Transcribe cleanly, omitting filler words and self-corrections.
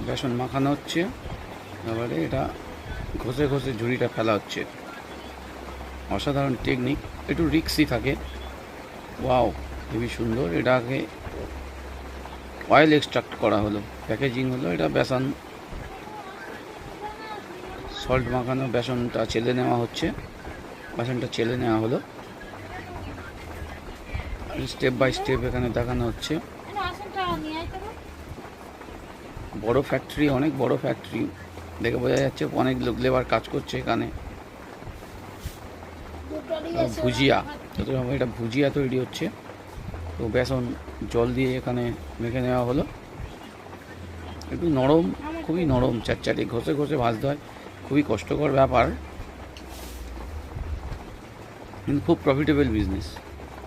বেসন মাখানো হচ্ছে, এবারে এটা ঘষে ঘষে ঝুড়িটা ফেলা হচ্ছে। অসাধারণ টেকনিক, একটু রিক্সি থাকে। ওয়াও, খুবই সুন্দর। এটাকে অয়েল এক্সট্রাক্ট করা হলো, প্যাকেজিং হলো। এটা বেসন সল্ট মাখানো বেসনটা চেলে নেওয়া হচ্ছে, বেসনটা চেলে নেওয়া হলো। স্টেপ বাই স্টেপ এখানে দেখানো হচ্ছে। বড় ফ্যাক্টরি, অনেক বড় ফ্যাক্টরি, দেখে বোঝা যাচ্ছে অনেক লোক লেবার কাজ করছে এখানে। ভুজিয়া, এটা ভুজিয়া তৈরি হচ্ছে। তো বেসন জল দিয়ে এখানে মেখে নেওয়া হলো। একটু নরম, খুবই নরম, চারচারি ঘষে ঘষে ভাজতে হয়, খুবই কষ্টকর ব্যাপার, কিন্তু খুব প্রফিটেবল বিজনেস।